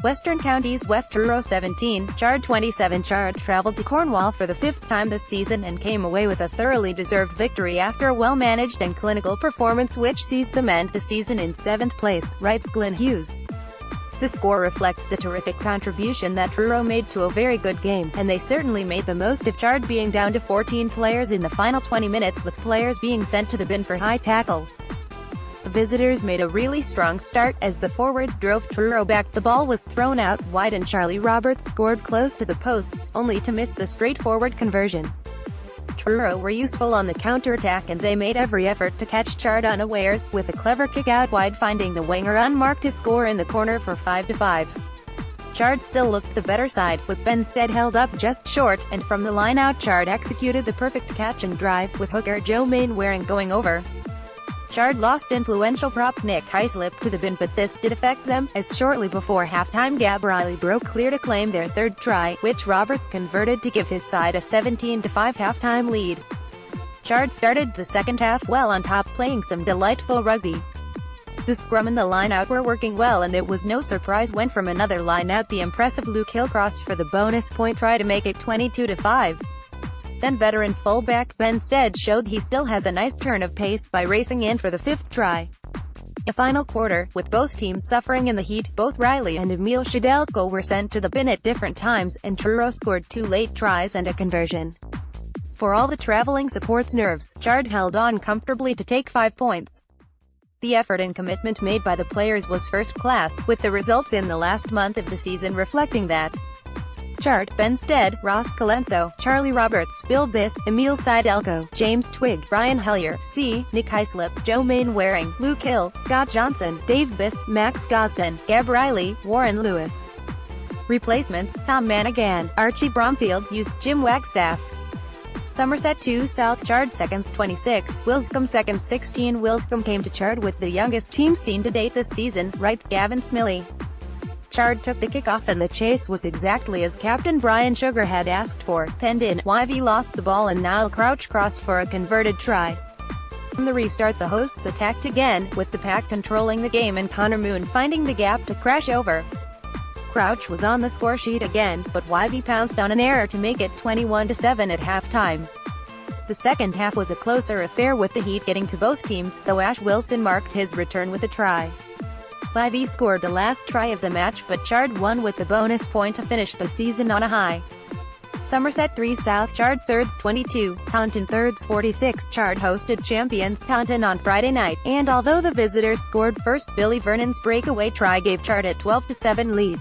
Western Counties West Truro 17, Chard 27. Chard travelled to Cornwall for the fifth time this season and came away with a thoroughly deserved victory after a well-managed and clinical performance which sees them end the season in 7th place, writes Glyn Hughes. The score reflects the terrific contribution that Truro made to a very good game, and they certainly made the most of Chard being down to 14 players in the final 20 minutes with players being sent to the bin for high tackles. The visitors made a really strong start, as the forwards drove Truro back. The ball was thrown out wide and Charlie Roberts scored close to the posts, only to miss the straightforward conversion. Truro were useful on the counter-attack and they made every effort to catch Chard unawares, with a clever kick out wide finding the winger unmarked to score in the corner for 5-5. Chard still looked the better side, with Benstead held up just short, and from the line-out Chard executed the perfect catch and drive, with hooker Joe Mainwaring going over. Chard lost influential prop Nick Hislop to the bin, but this did affect them, as shortly before halftime Gab Riley broke clear to claim their third try, which Roberts converted to give his side a 17-5 halftime lead. Chard started the second half well on top, playing some delightful rugby. The scrum and the line-out were working well, and it was no surprise when from another line-out the impressive Luke Hill crossed for the bonus point try to make it 22-5. Then veteran fullback Benstead showed he still has a nice turn of pace by racing in for the fifth try. A final quarter, with both teams suffering in the heat, both Riley and Emil Shadelko were sent to the bin at different times, and Truro scored 2 late tries and a conversion. For all the travelling support's nerves, Chard held on comfortably to take 5 points. The effort and commitment made by the players was first class, with the results in the last month of the season reflecting that. Chard, Benstead, Ross Colenso, Charlie Roberts, Bill Biss, Emil Shadelko, James Twigg, Brian Hellier, Nick Hislop, Joe Mainwaring, Luke Hill, Scott Johnson, Dave Biss, Max Gosden, Gab Riley, Warren Lewis. Replacements: Tom Manigan, Archie Bromfield, used Jim Wagstaff. Somerset 2 South Chard seconds 26, Wilscombe seconds 16. Wilscombe came to Chard with the youngest team seen to date this season, writes Gavin Smillie. Chard took the kickoff and the chase was exactly as Captain Brian Sugar had asked for. Penned in, Wyvie lost the ball and Niall Crouch crossed for a converted try. From the restart the hosts attacked again, with the pack controlling the game and Connor Moon finding the gap to crash over. Crouch was on the scoresheet again, but Wyvie pounced on an error to make it 21-7 at halftime. The second half was a closer affair, with the heat getting to both teams, though Ash Wilson marked his return with a try. Wyvie scored the last try of the match, but Chard won with the bonus point to finish the season on a high. Somerset 3 South Chard thirds 22, Taunton thirds 46. Chard hosted champions Taunton on Friday night, and although the visitors scored first, Billy Vernon's breakaway try gave Chard a 12-7 lead.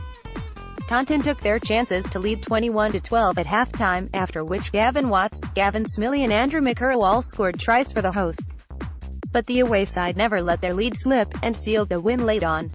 Taunton took their chances to lead 21-12 at halftime, after which Gavin Watts, Gavin Smillie and Andrew McCurrow all scored tries for the hosts. But the away side never let their lead slip, and sealed the win late on.